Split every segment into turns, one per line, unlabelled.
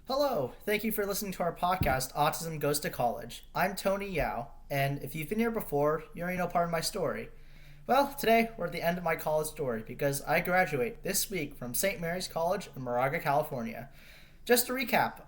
Hello, thank you for listening to our podcast, Autism Goes to College. I'm Tony Yao, and if you've been here before, you already know part of my story. Well, today we're at the end of my college story because I graduate this week from St. Mary's College in Moraga, California. Just to recap,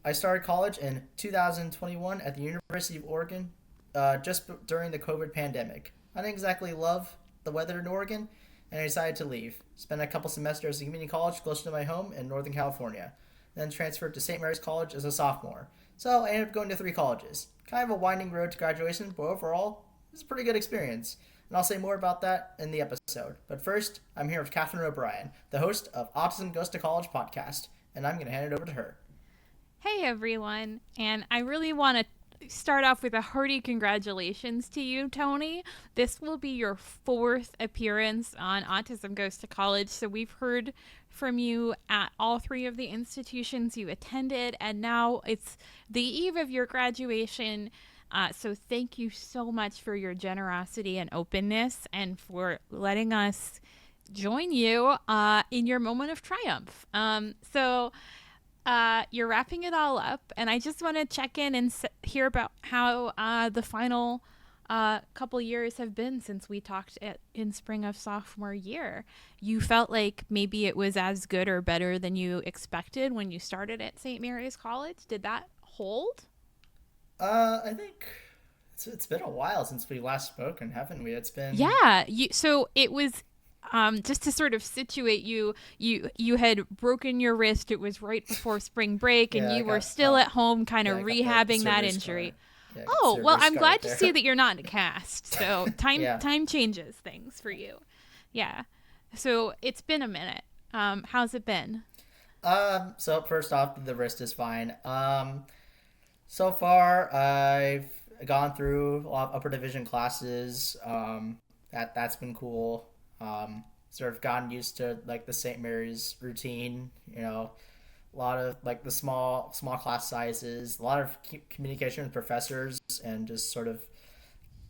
I started college in 2021 at the University of Oregon during the COVID pandemic. I didn't exactly love the weather in Oregon, and I decided to leave. Spent a couple semesters in community college close to my home in Northern California. Then transferred to St. Mary's College as a sophomore. So I ended up going to three colleges. Kind of a winding road to graduation, but overall, it was a pretty good experience. And I'll say more about that in the episode. But first, I'm here with Catherine O'Brien, the host of Autism Goes to College podcast, and I'm going to hand it over to her.
Hey everyone, and I really want to start off with a hearty congratulations to you, Tony. This will be your fourth appearance on Autism Goes to College, so we've heard from you at all three of the institutions you attended, and now it's the eve of your graduation. So thank you so much for your generosity and openness and for letting us join you in your moment of triumph. You're wrapping it all up, and I just want to check in and hear about how the final couple years have been since we talked in spring of sophomore year. You felt like maybe it was as good or better than you expected when you started at St. Mary's College. Did that hold?
I think it's been a while since we last spoken, haven't we? It's been
Yeah. So it was just to sort of situate you, you had broken your wrist. It was right before spring break, and
yeah.
you were still at home, kind of rehabbing that injury.
Yeah,
Oh, well, I'm glad
right
to
there.
see that you're not in a cast. So
Yeah.
time changes things for you. Yeah. So it's been a minute. How's it been?
So first off, the wrist is fine. So far I've gone through a lot of upper division classes. That's been cool. Sort of gotten used to like the St. Mary's routine, a lot of like the small class sizes, a lot of communication with professors, and just sort of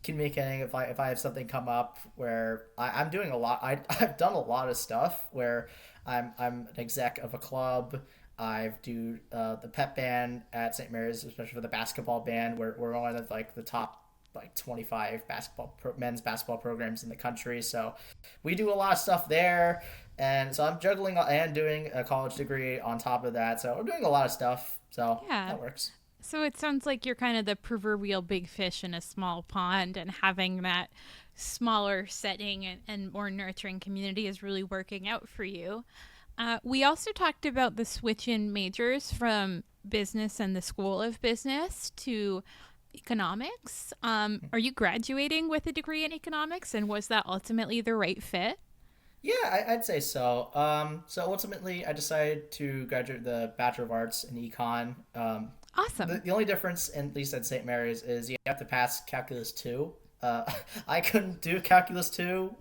communicating if I have something come up where I'm doing a lot. I've done a lot of stuff where I'm an exec of a club. I've do the pep band at St. Mary's, especially for the basketball band. We're one of like the top like 25 men's basketball programs in the country. So we do a lot of stuff there. And so I'm juggling and doing a college degree on top of that. So we're doing a lot of stuff. So
Yeah.
that works.
So it sounds like you're kind of the proverbial big fish in a small pond, and having that smaller setting and more nurturing community is really working out for you. We also talked about the switch in majors from business and the School of Business to economics. Are you graduating with a degree in economics, and was that ultimately the right fit?
Yeah, I'd say so. So ultimately, I decided to graduate the Bachelor of Arts in Econ.
Awesome.
The only difference, at least at St. Mary's, is you have to pass Calculus 2. I couldn't do Calculus 2.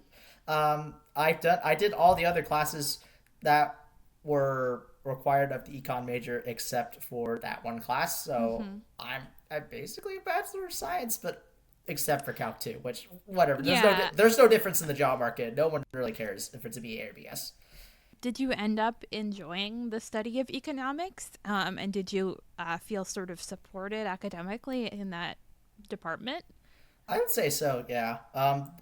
I did all the other classes that were required of the econ major except for that one class. So I'm basically a Bachelor of Science, but except for Calc 2, which whatever.
Yeah.
There's no difference in the job market. No one really cares if it's a BA or BS.
Did you end up enjoying the study of economics? And did you feel sort of supported academically in that department?
I would say so, yeah.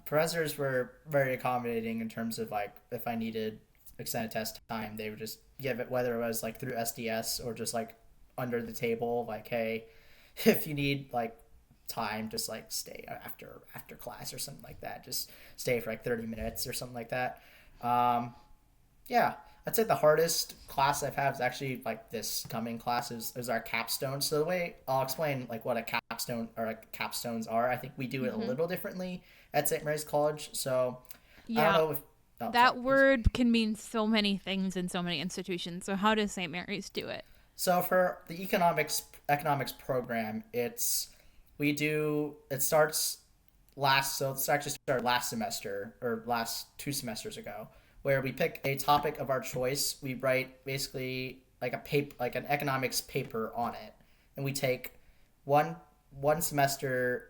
Professors were very accommodating in terms of like if I needed extended test time, they would just give it, whether it was like through SDS or just like under the table, like, hey, if you need like time, just like stay after class or something like that. Just stay for like 30 minutes or something like that. Yeah, I'd say the hardest class I've had is actually like this coming class is our capstone. So the way I'll explain like what a capstone or like capstones are, I think we do it a little differently at St. Mary's College. So I don't
Yeah,
know if
that word can mean so many things in so many institutions. So how does St. Mary's do it?
so for the economics program, it starts it's actually started last semester or last 2 semesters ago, where we pick a topic of our choice. We write basically like a paper, like an economics paper on it, and we take one semester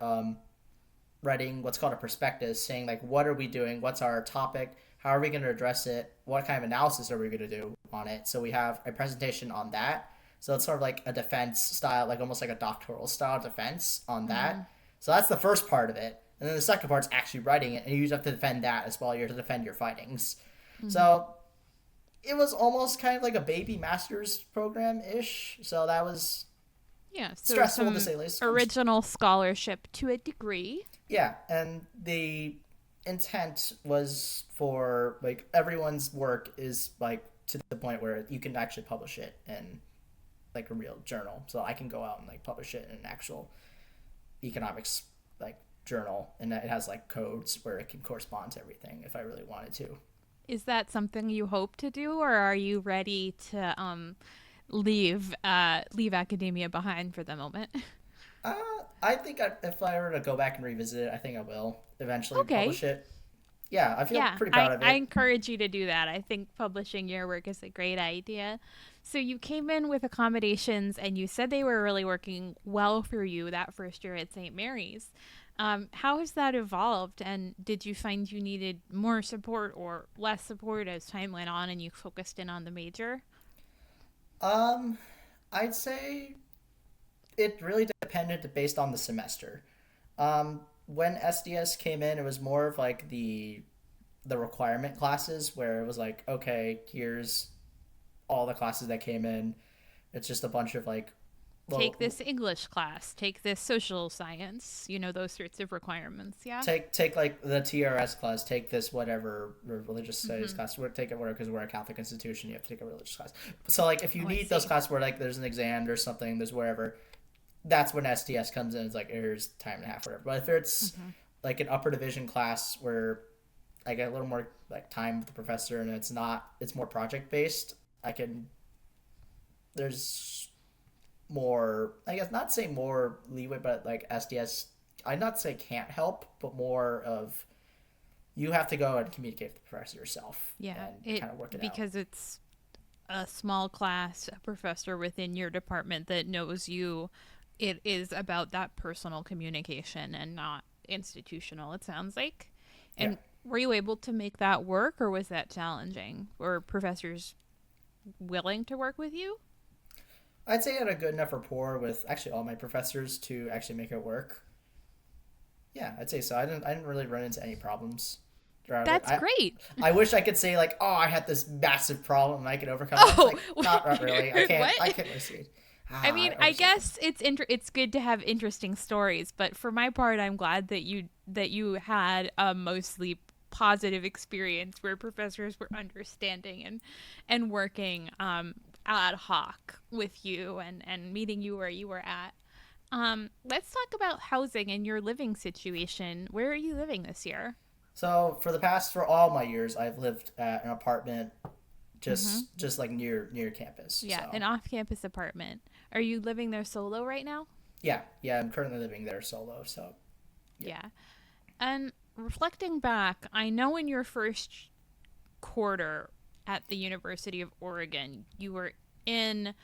writing what's called a prospectus, saying like what are we doing, what's our topic, how are we going to address it, what kind of analysis are we going to do on it. So we have a presentation on that. So it's sort of like a defense style, like almost like a doctoral style defense on
Mm-hmm.
that. So that's the first part of it. And then the second part's actually writing it, and you have to defend that as well. You have to defend your findings.
Mm-hmm.
So it was almost kind of like a baby master's program ish. So that was
Yeah, so
stressful to
some
say the least.
original scholarship to a degree.
Yeah, and the intent was for like everyone's work is like to the point where you can actually publish it in like a real journal. So I can go out and like publish it in an actual economics like journal, and it has like codes where it can correspond to everything if I really wanted to.
Is that something you hope to do, or are you ready to leave academia behind for the moment?
Uh, I think if I were to go back and revisit it, I think I will eventually
Okay.
publish it. Yeah, I feel
Yeah,
pretty proud
I,
of
I
it.
encourage you to do that. I think publishing your work is a great idea. So you came in with accommodations and you said they were really working well for you that first year at St. Mary's. How has that evolved? And did you find you needed more support or less support as time went on and you focused in on the major?
Um, I'd say it really depended based on the semester. When SDS came in, it was more of like the requirement classes where it was like, okay, here's all the classes that came in. It's just a bunch of like,
Take
well,
this English class, take this social science, those sorts of requirements, yeah?
take like the TRS class, take this whatever religious studies
Mm-hmm.
class. Take it where because we're a Catholic institution, you have to take a religious class. So like if you
Oh, I
need those
see.
classes where like there's an exam or something, there's wherever, that's when SDS comes in. It's like here's time and a half, whatever. But if it's
Mm-hmm.
like an upper division class where I get a little more like time with the professor and it's more project based, I can there's more, I guess not say more leeway, but like SDS, I'd not say can't help, but more of you have to go and communicate with the professor yourself
Yeah,
and
it
kind of work it out.
because it's a small class, a professor within your department that knows you, it is about that personal communication and not institutional, it sounds like.
Yeah.
And were you able to make that work or was that challenging? Were professors willing to work with you?
I'd say I had a good enough rapport with actually all my professors to actually make it work. Yeah, I'd say so. I didn't really run into any problems throughout it.
That's great.
I wish I could say like, oh, I had this massive problem and I could overcome it. It's
Oh,
like not really. I
what?
can't really see it.
I
Ah,
mean,
I
I
wish I could.
guess it's good to have interesting stories, but for my part, I'm glad that you had a mostly positive experience where professors were understanding and working ad hoc with you and meeting you where you were at. Let's talk about housing and your living situation. Where are you living this year?
So for all my years, I've lived at an apartment
Mm-hmm.
just like near campus.
Yeah,
So
an off-campus apartment. Are you living there solo right now?
yeah, I'm currently living there solo. So yeah,
Yeah. And reflecting back, I know in your first quarter at the University of Oregon, you were in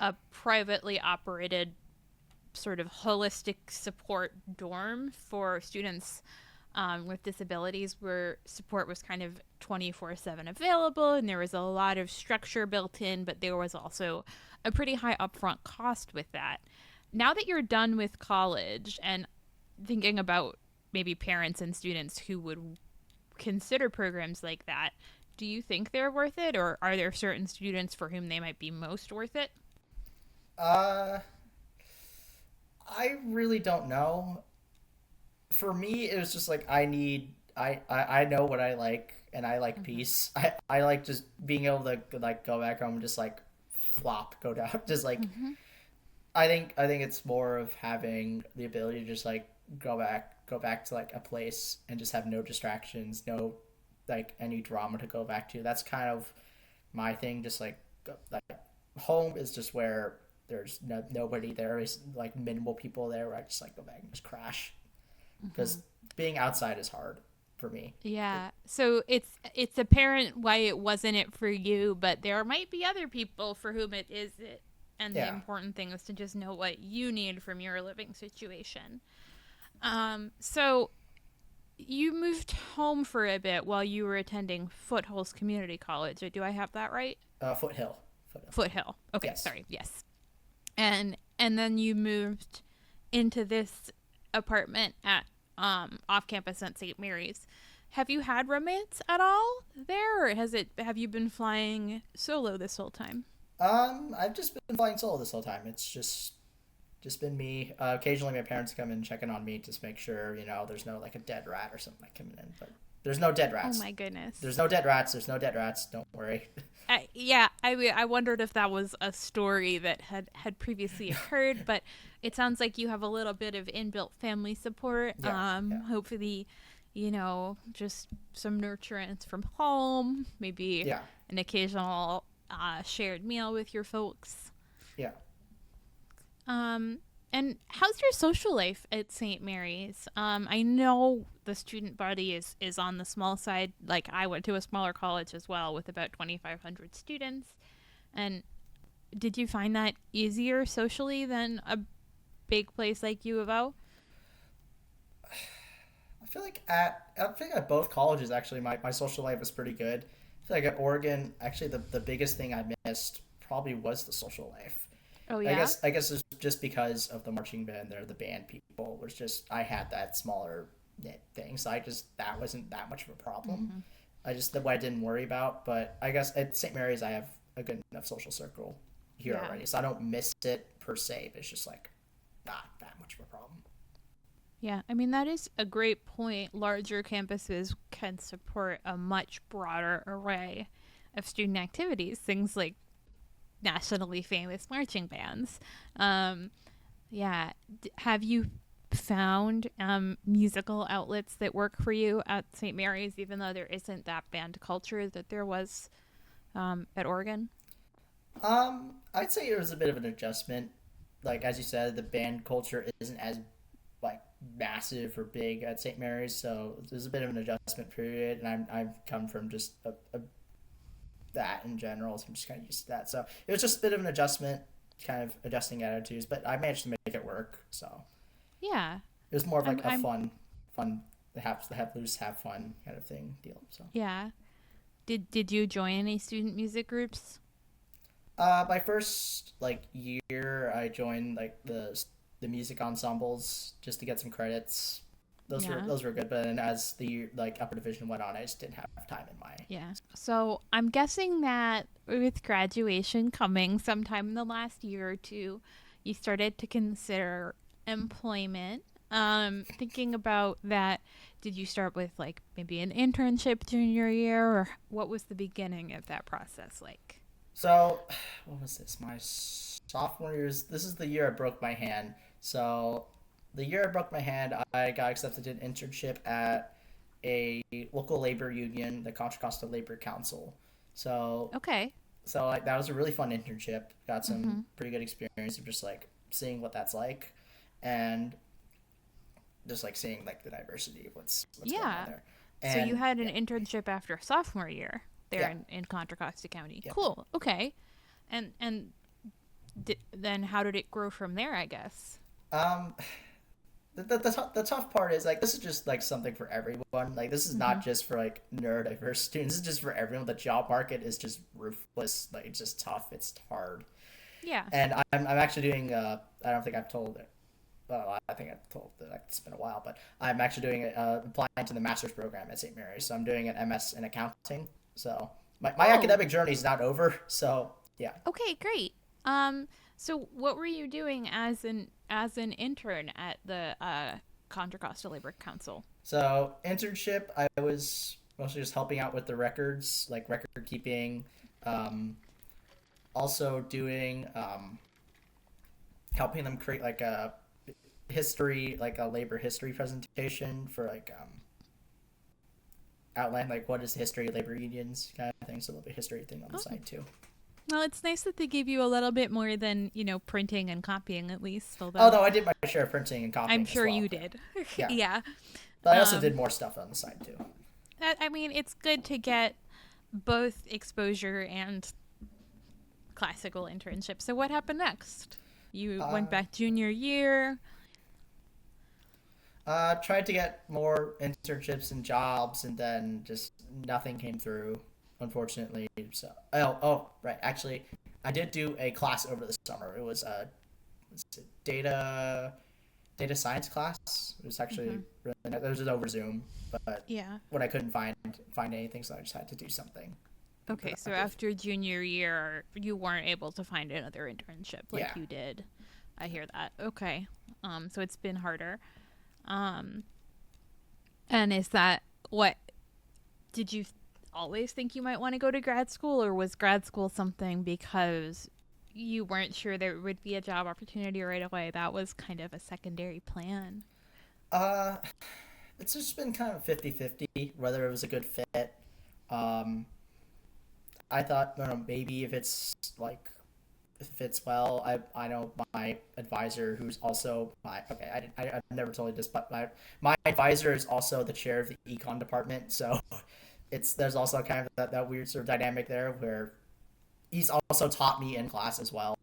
a privately operated sort of holistic support dorm for students with disabilities where support was kind of 24/7 available and there was a lot of structure built in, but there was also a pretty high upfront cost with that. Now that you're done with college and thinking about maybe parents and students who would consider programs like that, do you think they're worth it, or are there certain students for whom they might be most worth it?
uh, I really don't know. For me, it was just like I know what I like, and I like
Mm-hmm.
peace. I like just being able to like go back home and just like flop, go down, just like
Mm-hmm.
I think it's more of having the ability to just like go back to like a place and just have no distractions, no like any drama to go back to. That's kind of my thing. Just like home is just where there's nobody there. Is like minimal people there. Where I just like go back and just crash
Mm-hmm.
because being outside is hard for me. It,
Yeah. So it's apparent why it wasn't it for you, but there might be other people for whom it is it. And the
yeah.
important thing is to just know what you need from your living situation. So you moved home for a bit while you were attending Foothills Community College. Do I have that right?
Foothill. Foothill.
Foothill. Okay,
Yes.
sorry. Yes. and then you moved into this apartment at off campus at St. Mary's. Have you had roommates at all there, or have you been flying solo this whole time?
I've just been flying solo this whole time. It's just been me. Occasionally, my parents come in checking on me to make sure there's no like a dead rat or something like coming in. But there's no dead
Oh
rats.
my goodness.
There's no dead rats. There's no dead rats. Don't worry.
Yeah, I wondered if that was a story that had previously occurred, but it sounds like you have a little bit of inbuilt family support.
Yeah, yeah,
Hopefully, just some nurturance from home, maybe
yeah,
an occasional shared meal with your folks.
yeah.
Um, and how's your social life at St. Mary's? I know the student body is on the small side. Like I went to a smaller college as well with about 2,500 students. And did you find that easier socially than a big place like U of O?
I feel like at both colleges actually my social life was pretty good. I feel like at Oregon actually the biggest thing I missed probably was the social life.
Oh
I
yeah.
guess I guess it's just because of the marching band there, the band people was just I had that smaller knit thing, so that wasn't that much of a problem.
Hmm.
I just the what I didn't worry about, but I guess at St. Mary's I have a good enough social circle here
Yeah.
already, so I don't miss it per se. But it's just like not that much of a problem.
Yeah, I mean, that is a great point. Larger campuses can support a much broader array of student activities, things like nationally famous marching bands. Um, yeah, have you found musical outlets that work for you at St. Mary's, even though there isn't that band culture that there was at Oregon?
I'd say it was a bit of an adjustment. Like as you said, the band culture isn't as like massive or big at St. Mary's, so there's a bit of an adjustment period. And I've come from just that in general, so I'm just kind of used to that. So it was just a bit of an adjustment, kind of adjusting attitudes, but I managed to make it work. So
Yeah,
it was more of like a
I'm
fun, have loose, have fun kind of thing deal. So
yeah. Did you join any student music groups?
my first like year, I joined like the music ensembles just to get some credits.
Yeah.
Those were good, but then as the like upper division went on, I just didn't have time in my.
Yeah. So I'm guessing that with graduation coming sometime in the last year or two, you started to consider employment. Thinking about that, did you start with like maybe an internship junior year, or what was the beginning of that process like?
So what was this? My sophomore year. This is the year I broke my hand. So the year I broke my hand, I got accepted to an internship at a local labor union, the Contra Costa Labor Council. So
Okay.
that was a really fun internship. Got some
Mm-hmm.
pretty good experience of just like seeing what that's like, and just like seeing like the diversity of what's going on
Yeah.
there.
So you
And
had an
yeah,
internship after sophomore year there
yeah,
in Contra Costa County.
yeah.
Cool. Okay. And then how did it grow from there? I guess.
Um, the tough part is like this is just like something for everyone. Like this is
Mm-hmm.
not just for like neurodiverse students. This is just for everyone. The job market is just ruthless. Like it's just tough. It's hard.
Yeah.
And I'm actually doing. I don't think I've told it. Well, I think I've told that it's been a while, but I'm actually doing applying to the master's program at St. Mary's. So I'm doing an MS in accounting. So my
Oh,
academic journey is not over. So yeah.
okay, great. So what were you doing as an intern at the Contra Costa Labor Council?
So internship, I was mostly just helping out with the records, like record keeping. Um, Also doing helping them create like a history, like a labor history presentation for like outline like what is the history of labor unions kind of thing. So there'll be a history thing on the
Oh,
side too.
well, it's nice that they give you a little bit more than printing and copying at least.
Oh
Although
no, I did my share of printing and
I'm
copying as
sure
well.
you
Yeah,
did.
yeah.
Yeah.
But I also did
Um,
more stuff on the side too.
I mean, it's good to get both exposure and classical internship. So what happened next? You went
Uh,
back junior year.
Tried to get more internships and jobs, and then just nothing came through, unfortunately. So, right. Actually, I did do a class over the summer. It was what's it, data science class. It was
Hmm.
actually really nice. It was just over Zoom, but
Yeah.
when I couldn't find anything, so I just had to do something, be
Okay, so
productive.
after junior year, you weren't able to find another internship like
Yeah.
you did. I hear that. Okay. So it's been harder. Um, and is that what did you always think you might want to go to grad school, or was grad school something because you weren't sure there would be a job opportunity right away? That was kind of a secondary plan.
Uh, it's just been kind of 50-50 whether it was a good fit. Um, I thought, maybe if it's like if it fits well. I know my advisor, who's also my okay. I've never told you this, but my advisor is also the chair of the Econ department. So it's there's also kind of that weird sort of dynamic there where he's also taught me in class as well.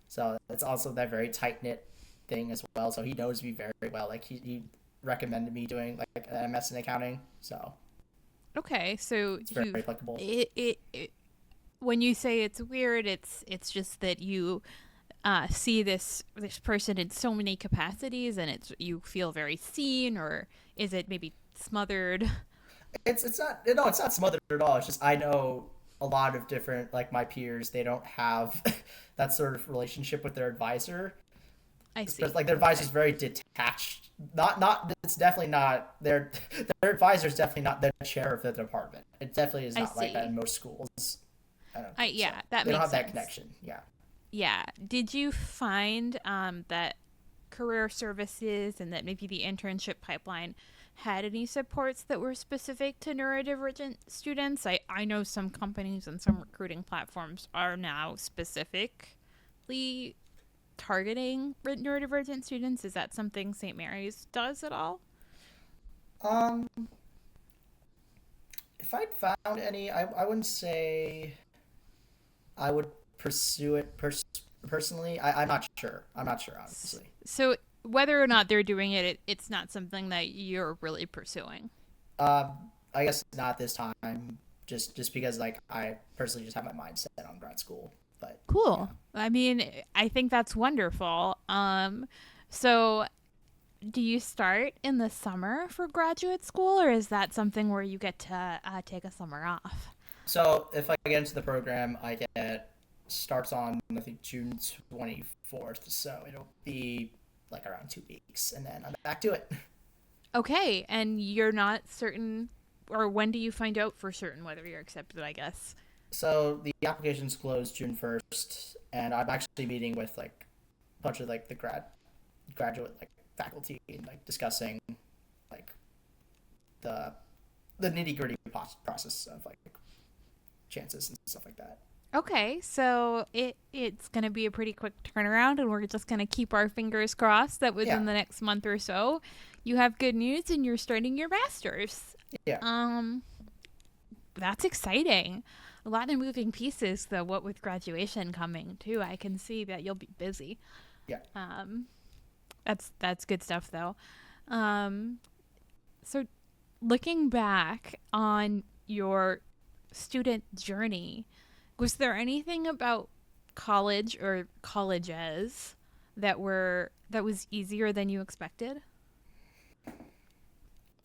So it's also that very tight knit thing as well. So he knows me very well. Like he recommended me doing like an MS in accounting. So
Okay, so
it's very
you
applicable.
it when you say it's weird, it's just that you see this person in so many capacities, and it's you feel very seen, or is it maybe smothered?
It's not no, it's not smothered at all. It's just I know a lot of different like my peers. They don't have that sort of relationship with their advisor.
I
Especially
see.
like their advisor is
Okay,
very detached. Not it's definitely not their advisor is definitely not the chair of the department. It definitely is
I
not like that in
see.
most schools. I don't
I
think so.
Yeah, that
They don't
makes
have that
sense.
connection. Yeah.
Yeah. Did you find that career services and that maybe the internship pipeline had any supports that were specific to neurodivergent students? I know some companies and some recruiting platforms are now specifically targeting neurodivergent students. Is that something St. Mary's does at all?
Um, if I'd found any, I wouldn't say I would pursue it personally. I'm not sure. I'm not sure honestly.
So whether or not they're doing it's not something that you're really pursuing.
I guess not this time. Just because like I personally just have my mind set on grad school. But yeah.
Cool. I mean, I think that's wonderful. So do you start in the summer for graduate school, or is that something where you get to take a summer off?
So if I get into the program, I get starts on I think June 24th. So it'll be like around 2 weeks, and then I'm back to it.
Okay, and you're not certain, or when do you find out for certain whether you're accepted, I guess?
So the applications close June 1st, and I'm actually meeting with like a bunch of like the graduate like faculty and like discussing like the the nitty gritty process of like chances and stuff like that.
Okay, so it's going to be a pretty quick turnaround, and we're just going to keep our fingers crossed that
Yeah,
within the next month or so, you have good news and you're starting your masters.
yeah,
Um, that's exciting. A lot of moving pieces, though. What with graduation coming too, I can see that you'll be busy.
yeah.
Um, that's good stuff, though. Um, so looking back on your student journey, was there anything about college or colleges that was easier than you expected?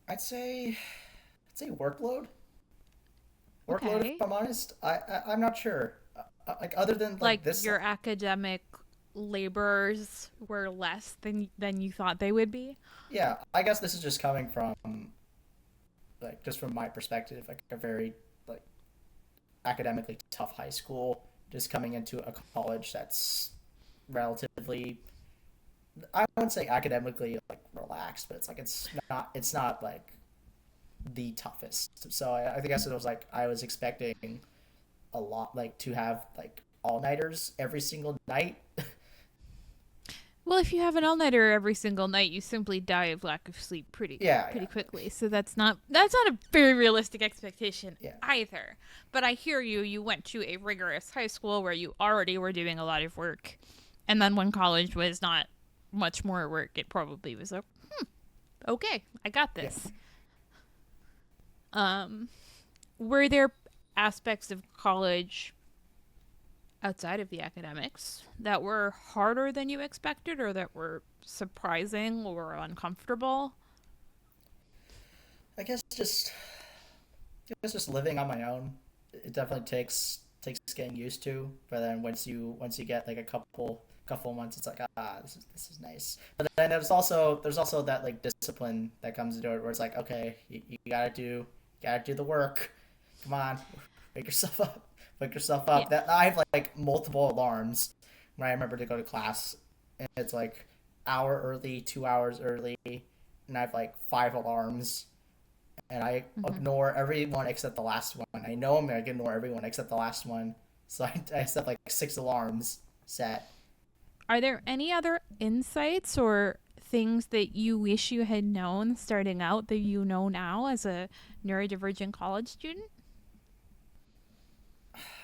I'd say workload. Workload, if
Okay.
I'm honest. I'm not sure. Like other than
Like
like this.
your academic labors were less than you thought they would be?
Yeah, I guess this is just coming from like just from my perspective, like a very like academically tough high school, just coming into a college that's relatively I wouldn't say academically like relaxed, but it's not like the toughest. So I guess it was like I was expecting a lot like to have like all nighters every single night.
Well, if you have an all-nighter every single night, you simply die of lack of sleep
Yeah,
pretty
yeah,
quickly. So that's not a very realistic expectation
yeah,
either. But I hear you. You went to a rigorous high school where you already were doing a lot of work, and then when college was not much more work, it probably was like, okay, I got
yeah.
this. Um, were there aspects of college outside of the academics that were harder than you expected or that were surprising or uncomfortable?
I guess just living on my own. It definitely takes getting used to. But then once you get like a couple months, it's like this is nice. But then there's also that like discipline that comes into it where it's like, okay, you gotta do the work. Come on, wake yourself up. Wake yourself
Yeah.
up. That I have like multiple alarms when I remember to go to class, and it's like hour early, 2 hours early, and I have like five alarms, and I
Hmm.
ignore everyone except the last one. I know I'm gonna ignore everyone except the last one, so I set like six alarms set.
Are there any other insights or things that you wish you had known starting out that you know now as a neurodivergent college student?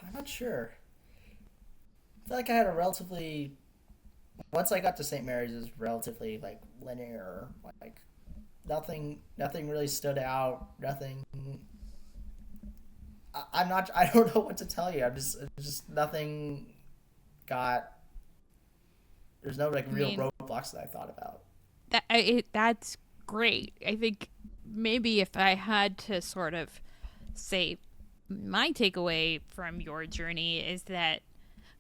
I'm not sure. I feel like I had a relatively once I got to St. Mary's, it was relatively like linear. Like nothing really stood out. Nothing. I'm not. I don't know what to tell you. I'm just nothing got. There's no like
I
real
mean,
roadblocks that I thought about.
that's great. I think maybe if I had to sort of say my takeaway from your journey is that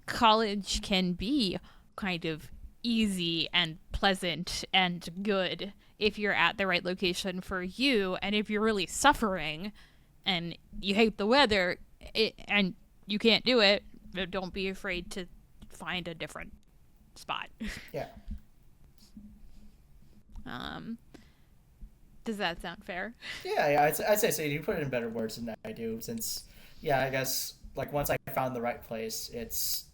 college can be kind of easy and pleasant and good if you're at the right location for you. And if you're really suffering and you hate the weather and you can't do it, don't be afraid to find a different spot.
Yeah.
um, does that sound fair?
Yeah. I'd say so. You put it in better words than I do. Since yeah, I guess like once I found the right place, it's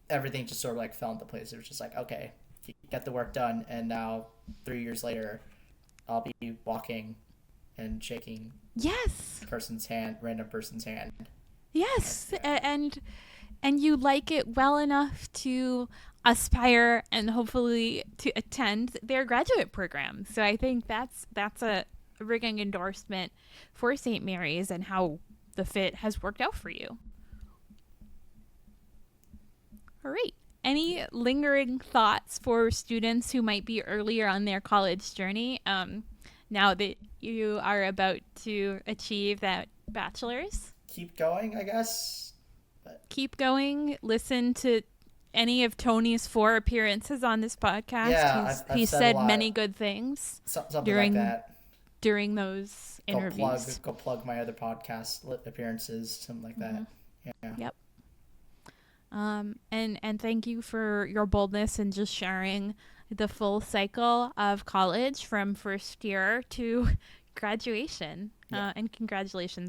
everything just sort of like fell into place. It was just like okay, get the work done, and now 3 years later, I'll be walking and shaking
Yes.
random person's hand. Like
Yes.
yeah,
And you like it well enough to aspire and hopefully to attend their graduate program. So I think that's a ringing endorsement for St. Mary's and how the fit has worked out for you. All right. Any lingering thoughts for students who might be earlier on their college journey now that you are about to achieve that bachelor's?
keep going, I guess. But
Keep going. Listen to any of Tony's four appearances on this podcast.
yeah, I've
He's
said a
said many
lot,
good things
something like
during
that.
those interviews.
Go plug my other podcast appearances, something like
Mm-hmm.
that. Yeah,
Yep. And thank you for your boldness and just sharing the full cycle of college from first year to graduation.
yeah.
And congratulations